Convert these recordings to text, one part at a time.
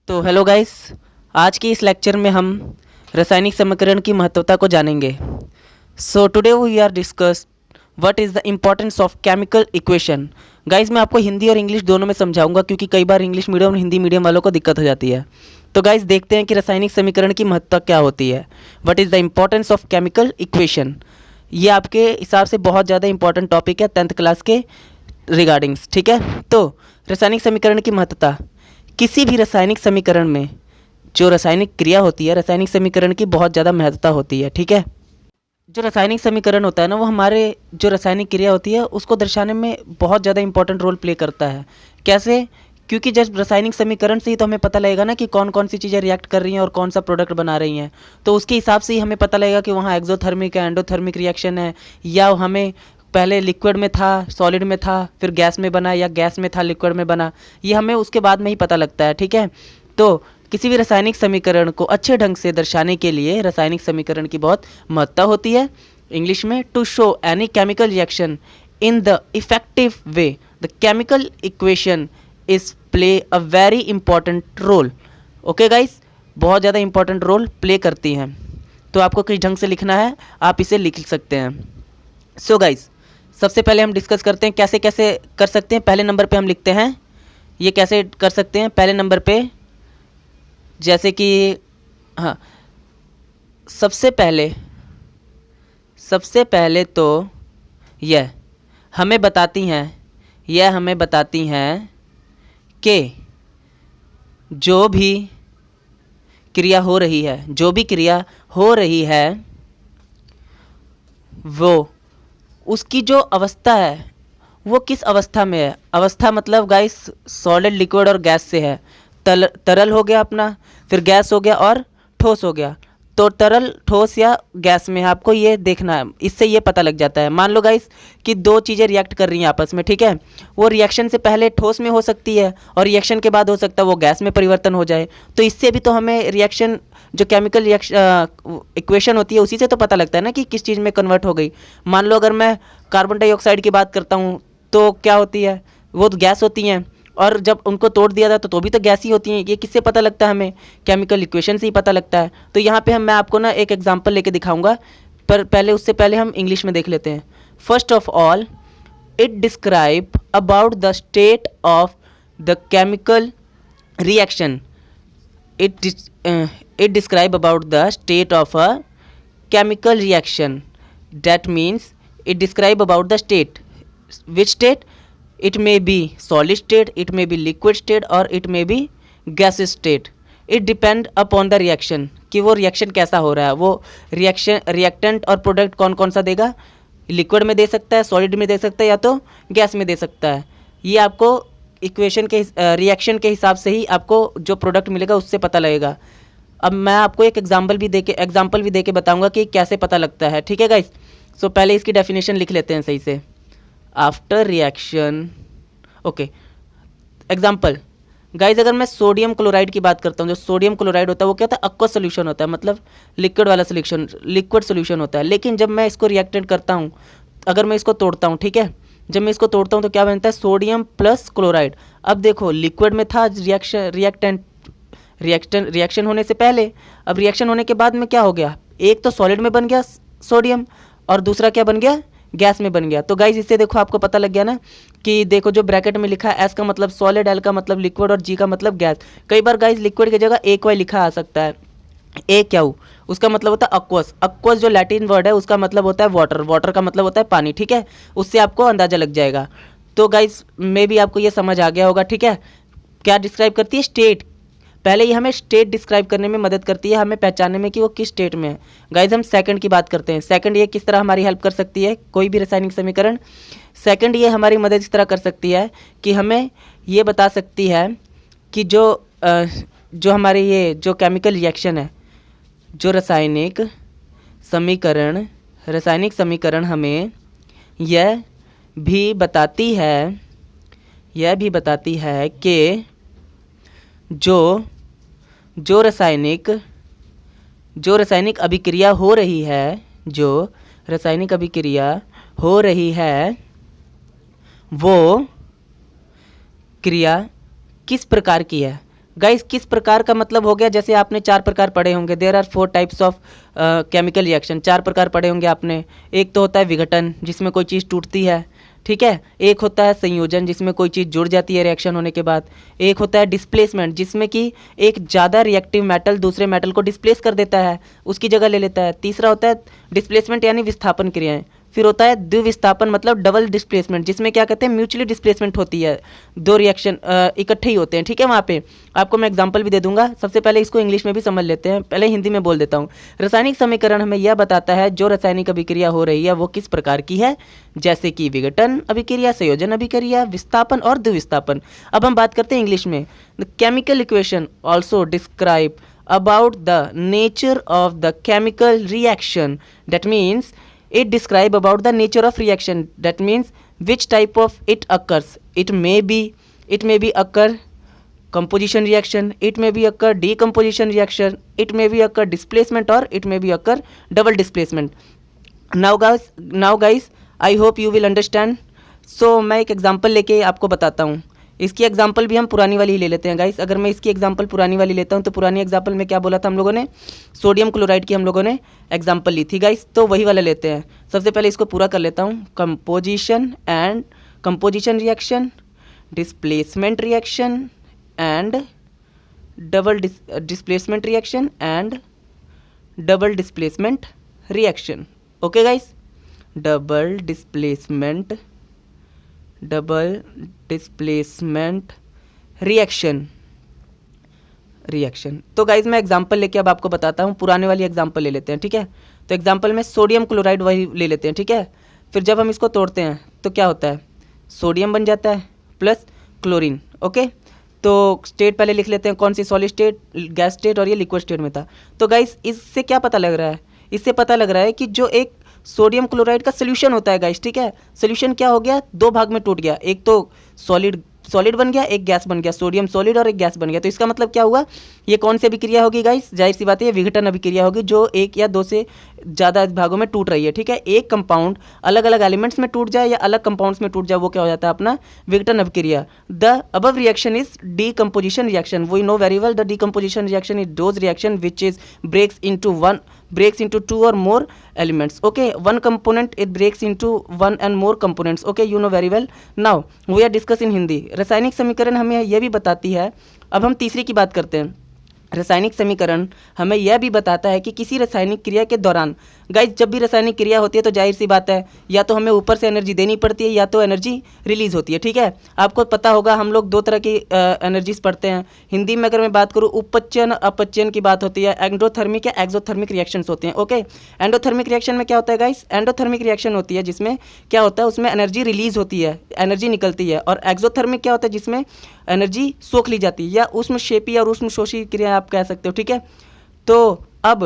तो hello guys, आज के इस लेक्चर में हम रासायनिक समीकरण की महत्वता को जानेंगे। So today we are discuss what is the importance of chemical equation. Guys मैं आपको हिंदी और इंग्लिश दोनों में समझाऊंगा क्योंकि कई बार इंग्लिश मीडियम और हिंदी मीडियम वालों को दिक्कत हो जाती है। तो गाइस देखते हैं कि रासायनिक समीकरण की महत्ता क्या होती है। What is the importance of chemical equation, ये आपके हिसाब से बहुत ज़्यादा इंपॉर्टेंट टॉपिक है 10th क्लास के रिगार्डिंग्स। ठीक है, तो रासायनिक समीकरण की महत्ता, किसी भी रासायनिक समीकरण में जो रासायनिक क्रिया होती है, रासायनिक समीकरण की बहुत ज़्यादा महत्ता होती है। ठीक है, जो रासायनिक समीकरण होता है ना, वो हमारे जो रासायनिक क्रिया होती है उसको दर्शाने में बहुत ज़्यादा इंपॉर्टेंट रोल प्ले करता है। कैसे? क्योंकि जब रासायनिक समीकरण से ही तो हमें पता लगेगा ना कि कौन कौन सी चीज़ें रिएक्ट कर रही हैं और कौन सा प्रोडक्ट बना रही हैं। तो उसके हिसाब से ही हमें पता लगेगा कि वहाँ एक्सोथर्मिक है, एंडोथर्मिक रिएक्शन है, या हमें पहले लिक्विड में था, सॉलिड में था, फिर गैस में बना, या गैस में था लिक्विड में बना। ये हमें उसके बाद में ही पता लगता है। ठीक है, तो किसी भी रासायनिक समीकरण को अच्छे ढंग से दर्शाने के लिए रासायनिक समीकरण की बहुत महत्ता होती है। इंग्लिश में, to show any chemical reaction in the effective way the chemical equation is play a very important role. Okay guys, बहुत ज़्यादा इंपॉर्टेंट रोल प्ले करती हैं। तो आपको किस ढंग से लिखना है, आप इसे लिख सकते हैं। सो गाइस, सबसे पहले हम डिस्कस करते हैं कैसे कैसे कर सकते हैं। पहले नंबर पे हम लिखते हैं ये कैसे कर सकते हैं। पहले नंबर पे जैसे कि हाँ, सबसे पहले तो यह हमें बताती हैं कि जो भी क्रिया हो रही है वो उसकी जो अवस्था है वो किस अवस्था में है। अवस्था मतलब गाइस सॉलिड, लिक्विड और गैस से है। तरल हो गया अपना, फिर गैस हो गया और ठोस हो गया। तो तरल, ठोस या गैस में आपको ये देखना है, इससे ये पता लग जाता है। मान लो गाइस कि दो चीज़ें रिएक्ट कर रही हैं आपस में। ठीक है, वो रिएक्शन से पहले ठोस में हो सकती है और रिएक्शन के बाद हो सकता है वो गैस में परिवर्तन हो जाए। तो इससे भी तो हमें रिएक्शन, जो केमिकल रिएक्शन इक्वेशन होती है, उसी से तो पता लगता है ना कि किस चीज़ में कन्वर्ट हो गई। मान लो अगर मैं कार्बन डाइऑक्साइड की बात करता हूँ तो क्या होती है, वो तो गैस होती हैं, और जब उनको तोड़ दिया जाता तो भी तो गैस ही होती हैं। ये किससे पता लगता है हमें? केमिकल इक्वेशन से ही पता लगता है। तो यहाँ पे मैं आपको ना एक एग्जांपल लेके दिखाऊंगा, पर पहले उससे पहले हम इंग्लिश में देख लेते हैं। First of all, it describe about the state of the chemical reaction. it describe about the state of a chemical reaction. That means it describe about the state. Which state? It may be solid state, it may be liquid state, or it may be gaseous state. It depend upon the reaction कि वो reaction कैसा हो रहा है। वो reaction, reactant और product कौन कौन सा देगा, लिक्विड में दे सकता है, सॉलिड में दे सकता है, या तो गैस में दे सकता है। ये आपको इक्वेशन के रिएक्शन के हिसाब से ही आपको जो प्रोडक्ट मिलेगा उससे पता लगेगा। अब मैं आपको एक एग्जाम्पल भी दे के बताऊंगा कि कैसे पता लगता है। ठीक है गाइस, सो पहले इसकी डेफिनेशन लिख लेते हैं सही से। After reaction, okay, example guys, अगर मैं सोडियम क्लोराइड की बात करता हूँ, जो सोडियम क्लोराइड होता है वो क्या होता है, एक्वस सोल्यूशन होता है, मतलब लिक्विड वाला सोल्यूशन, लिक्विड सोल्यूशन होता है। लेकिन जब मैं इसको रिएक्टेंट करता हूँ, अगर मैं इसको तोड़ता हूँ, ठीक है, जब मैं इसको तोड़ता हूँ तो क्या बनता है, सोडियम प्लस क्लोराइड। अब देखो लिक्विड में था रिएक्शन होने से पहले, अब रिएक्शन होने के बाद में क्या हो गया, एक तो सॉलिड में बन गया सोडियम और दूसरा क्या बन गया, गैस में बन गया। तो गाइज इससे देखो आपको पता लग गया ना कि देखो जो ब्रैकेट में लिखा है, एस का मतलब सॉलिड, एल का मतलब लिक्विड और जी का मतलब गैस। कई बार गाइज लिक्विड की जगह एक वाई लिखा आ सकता है। ए क्या हो, उसका मतलब होता है अक्वस। अक्वस जो लैटिन वर्ड है उसका मतलब होता है वाटर, वाटर का मतलब होता है पानी। ठीक है, उससे आपको अंदाजा लग जाएगा। तो गाइज मे भी आपको ये समझ आ गया होगा। ठीक है, क्या डिस्क्राइब करती है, स्टेट। पहले ही हमें स्टेट डिस्क्राइब करने में मदद करती है, हमें पहचानने में कि वो किस स्टेट में है। गाइज हम सेकंड की बात करते हैं। सेकंड ये किस तरह हमारी हेल्प कर सकती है, कोई भी रासायनिक समीकरण। सेकंड ये हमारी मदद इस तरह कर सकती है कि हमें ये बता सकती है कि जो हमारे ये जो केमिकल रिएक्शन है, जो रासायनिक समीकरण हमें यह भी बताती है कि जो रासायनिक अभिक्रिया हो रही है, वो क्रिया किस प्रकार की है। गाइस किस प्रकार का मतलब हो गया, जैसे आपने 4 प्रकार पढ़े होंगे, there are 4 types of chemical reaction, 4 प्रकार पढ़े होंगे आपने। एक तो होता है विघटन, जिसमें कोई चीज़ टूटती है, ठीक है। एक होता है संयोजन, जिसमें कोई चीज़ जुड़ जाती है रिएक्शन होने के बाद। एक होता है डिस्प्लेसमेंट, जिसमें कि एक ज़्यादा रिएक्टिव मेटल दूसरे मेटल को डिस्प्लेस कर देता है, उसकी जगह ले लेता है। तीसरा होता है डिस्प्लेसमेंट यानी विस्थापन क्रियाएं। फिर होता है द्विविस्थापन मतलब डबल डिस्प्लेसमेंट, जिसमें क्या कहते हैं म्यूचुअली डिस्प्लेसमेंट होती है, दो रिएक्शन इकट्ठे ही होते हैं, ठीक है। वहाँ पे आपको मैं एग्जांपल भी दे दूंगा। सबसे पहले इसको इंग्लिश में भी समझ लेते हैं, पहले हिंदी में बोल देता हूँ। रासायनिक समीकरण हमें यह बताता है जो रासायनिक अभिक्रिया हो रही है वो किस प्रकार की है, जैसे कि विघटन अभिक्रिया, संयोजन अभिक्रिया, विस्थापन और द्विविस्थापन। अब हम बात करते हैं इंग्लिश में। The chemical equation also describe about the nature of the chemical reaction, that means it describe about the nature of reaction, that means which type of it occurs. It may be occur composition reaction, it may be occur decomposition reaction, it may be occur displacement or it may be occur double displacement. Now guys I hope you will understand. So मैं एक example लेके आपको बताता हूँ। इसकी example भी हम पुरानी वाली ही ले लेते हैं गाइस। अगर मैं इसकी एग्जांपल पुरानी वाली लेता हूं तो पुरानी एग्जांपल में क्या बोला था हम लोगों ने, सोडियम क्लोराइड की हम लोगों ने एग्जांपल ली थी गाइस, तो वही वाला लेते हैं। सबसे पहले इसको पूरा कर लेता हूं। Composition reaction, displacement reaction and double displacement reaction and double displacement reaction. Okay guys, double displacement reaction. तो गाइज मैं एग्जांपल लेके अब आपको बताता हूँ। पुराने वाली एग्जांपल ले लेते हैं, ठीक है। तो एग्जांपल में सोडियम क्लोराइड वही ले लेते हैं, ठीक है। फिर जब हम इसको तोड़ते हैं तो क्या होता है, सोडियम बन जाता है प्लस क्लोरीन। ओके, तो स्टेट पहले लिख लेते हैं, कौन सी, सॉलिड स्टेट, गैस स्टेट और ये लिक्विड स्टेट में था। तो गाइज इससे क्या पता लग रहा है, इससे पता लग रहा है कि जो एक सोडियम क्लोराइड का सोल्यूशन होता है गाइस, ठीक है। सोल्यूशन क्या हो गया, दो भाग में टूट गया, एक तो सॉलिड बन गया, एक गैस बन गया, सोडियम सॉलिड और एक गैस बन गया। तो इसका मतलब क्या हुआ, ये कौन सी अभिक्रिया होगी गाइस, जाहिर सी बात है ये विघटन अभिक्रिया होगी, जो एक या दो से ज़्यादा भागों में टूट रही है, ठीक है। एक कंपाउंड अलग अलग एलिमेंट्स में टूट जाए या अलग कंपाउंड्स में टूट जाए, वो क्या हो जाता है अपना विघटन अभिक्रिया। The above reaction is decomposition reaction. We know very well the decomposition reaction is those reaction which is breaks into two or more elements. Okay, one component it breaks into one and more components. Okay, you know very well. Now we are discussing Hindi. रासायनिक समीकरण हमें यह भी बताती है। अब हम तीसरी की बात करते हैं। रासायनिक समीकरण हमें यह भी बताता है कि किसी रासायनिक क्रिया के दौरान, गाइस जब भी रासायनिक क्रिया होती है तो जाहिर सी बात है या तो हमें ऊपर से एनर्जी देनी पड़ती है या तो एनर्जी रिलीज होती है, ठीक है। आपको पता होगा हम लोग दो तरह की एनर्जीज पढ़ते हैं। हिंदी में अगर मैं बात करूँ, उपचयन अपचयन की बात होती है, एंडोथर्मिक या एक्सोथर्मिक रिएक्शंस होते हैं। ओके, एंडोथर्मिक रिएक्शन में क्या होता है गाइस, एंडोथर्मिक रिएक्शन होती है जिसमें क्या होता है, उसमें एनर्जी रिलीज होती है, एनर्जी निकलती है। और एक्सोथर्मिक क्या होता है, जिसमें एनर्जी सोख ली जाती है, या ऊष्मक्षेपी और ऊष्मशोषी क्रिया आप कह सकते हो, ठीक है। तो अब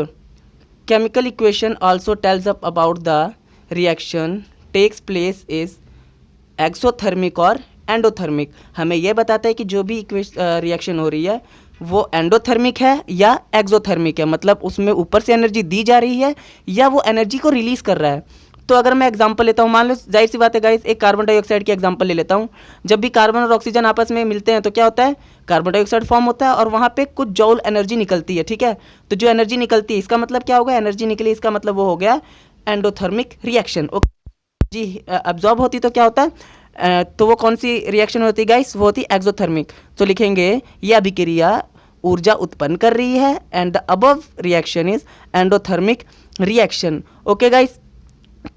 chemical equation also tells up about the reaction takes place is exothermic और एंडोथर्मिक। हमें यह बताता है कि जो भी रिएक्शन हो रही है वो एंडोथर्मिक है या एक्सोथर्मिक है, मतलब उसमें ऊपर से एनर्जी दी जा रही है या वो एनर्जी को रिलीज कर रहा है। तो अगर मैं एग्जांपल लेता हूँ, मान लो जाहिर सी बात है गाइस, एक कार्बन डाइऑक्साइड की एग्जांपल ले लेता हूँ। जब भी कार्बन और ऑक्सीजन आपस में मिलते हैं तो क्या होता है, कार्बन डाइऑक्साइड फॉर्म होता है और वहाँ पे कुछ जॉल एनर्जी निकलती है, ठीक है। तो जो एनर्जी निकलती है इसका मतलब क्या होगा, एनर्जी निकली इसका मतलब वो हो गया एंडोथर्मिक रिएक्शन। ओके जी, अब्जॉर्ब होती तो क्या होता है, तो वो कौन सी रिएक्शन होती है गाइस, वो होती एक्सोथर्मिक। तो लिखेंगे ये अभिक्रिया ऊर्जा उत्पन्न कर रही है and the above reaction is endothermic reaction. Okay guys,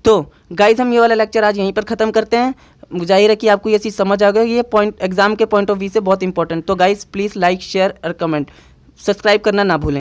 तो गाइज हम ये वाला लेक्चर आज यहीं पर ख़त्म करते हैं। जाहिर है कि आपको ये चीज़ समझ आ गई, ये पॉइंट एग्जाम के पॉइंट ऑफ व्यू से बहुत इंपॉर्टेंट। तो गाइज प्लीज़ लाइक शेयर और कमेंट, सब्सक्राइब करना ना भूलें।